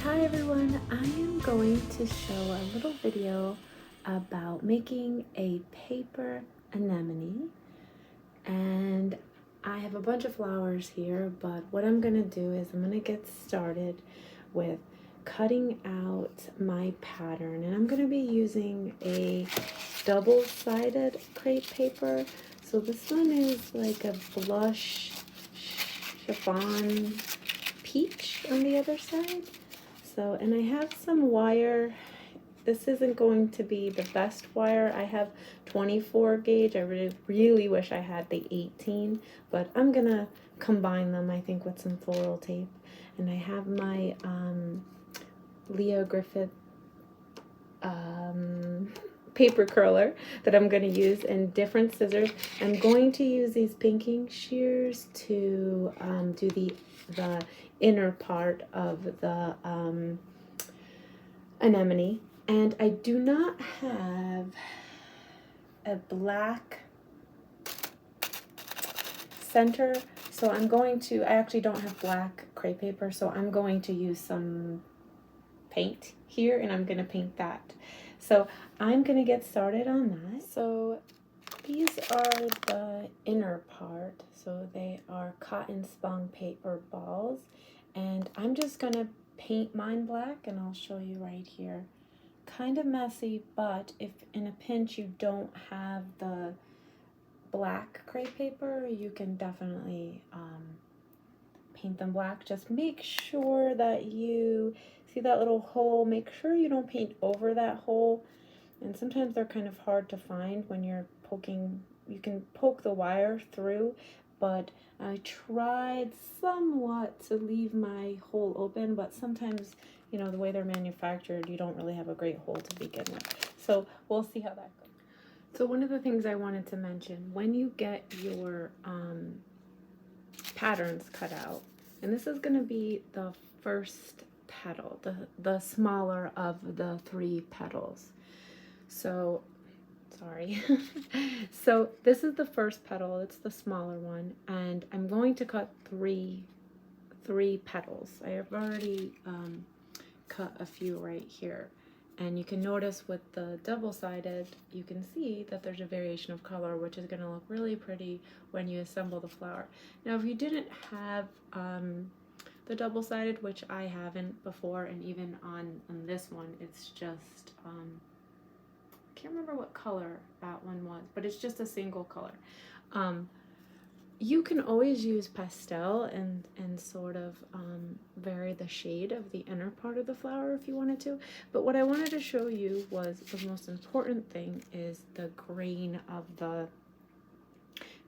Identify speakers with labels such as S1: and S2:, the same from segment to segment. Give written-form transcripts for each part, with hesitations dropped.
S1: Hi everyone, I am going to show a little video about making a paper anemone, and I have a bunch of flowers here, but what I'm going to do is I'm going to get started with cutting out my pattern, and I'm going to be using a double-sided crepe paper. So this one is like a blush chiffon peach on the other side. So, and I have some wire. This isn't going to be the best wire. I have 24 gauge. I really wish I had the 18, but I'm gonna combine them, I think, with some floral tape. And I have my Leo Griffith paper curler that I'm going to use, and different scissors. I'm going to use these pinking shears to do the inner part of the anemone, and I do not have a black center, so I'm going to, I actually don't have black crepe paper, so I'm going to use some paint here, and I'm going to paint that. So I'm going to get started on that. So these are the inner part, so they are cotton spun paper balls, and I'm just going to paint mine black, and I'll show you right here. Kind of messy, but if in a pinch you don't have the black crepe paper, you can definitely paint them black. Just make sure that you see that little hole. Make sure you don't paint over that hole, and sometimes they're kind of hard to find when you're poking. You can poke the wire through, but I tried somewhat to leave my hole open, but sometimes, you know, the way they're manufactured, you don't really have a great hole to begin with. So we'll see how that goes. So one of the things I wanted to mention, when you get your patterns cut out, and this is going to be the first petal, the smaller of the 3 petals. So sorry. So this is the first petal, it's the smaller one, and I'm going to cut three petals. I have already cut a few right here, and you can notice with the double-sided, you can see that there's a variation of color, which is going to look really pretty when you assemble the flower. Now if you didn't have the double-sided, which I haven't before, and even on this one, it's just can't remember what color that one was, but it's just a single color. You can always use pastel and sort of vary the shade of the inner part of the flower if you wanted to. But what I wanted to show you was the most important thing is the grain of the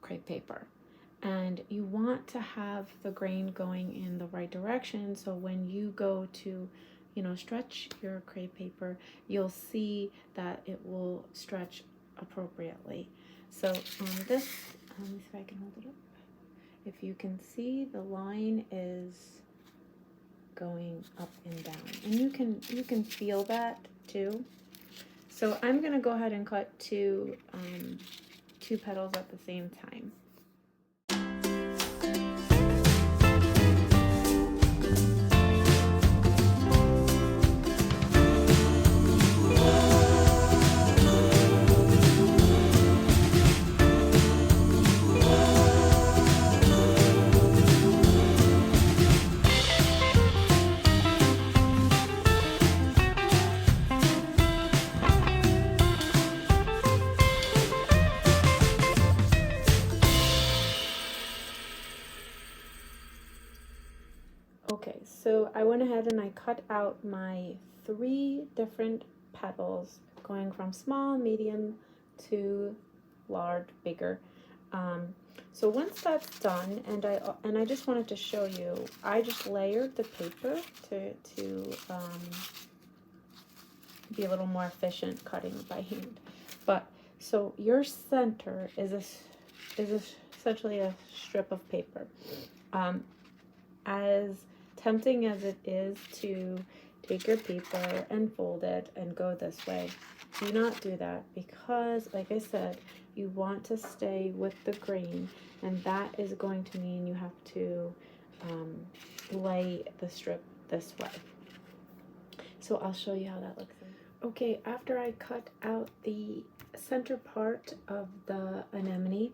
S1: crepe paper. And you want to have the grain going in the right direction, so when you go to, you know, stretch your crepe paper, you'll see that it will stretch appropriately. So on this, let me see if I can hold it up. If you can see, the line is going up and down, and you can feel that too. So I'm gonna go ahead and cut two petals at the same time. Okay, so I went ahead and I cut out my 3 different petals, going from small, medium to large, bigger. So once that's done, and I just wanted to show you, I just layered the paper to be a little more efficient cutting by hand. But so your center is essentially a strip of paper. As tempting as it is to take your paper and fold it and go this way, do not do that, because like I said, you want to stay with the grain, and that is going to mean you have to lay the strip this way. So I'll show you how that looks. Okay, after I cut out the center part of the anemone,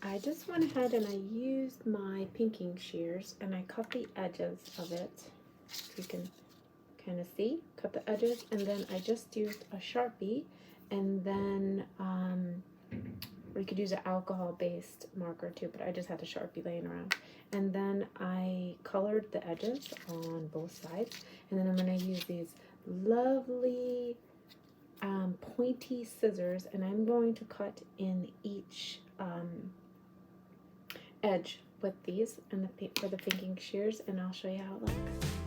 S1: I just went ahead and I used my pinking shears and I cut the edges of it. So you can kind of see, cut the edges, and then I just used a Sharpie, and then or you could use an alcohol-based marker too, but I just had a Sharpie laying around. And then I colored the edges on both sides, and then I'm going to use these lovely pointy scissors, and I'm going to cut in each edge with these and for the pinking shears, and I'll show you how it looks.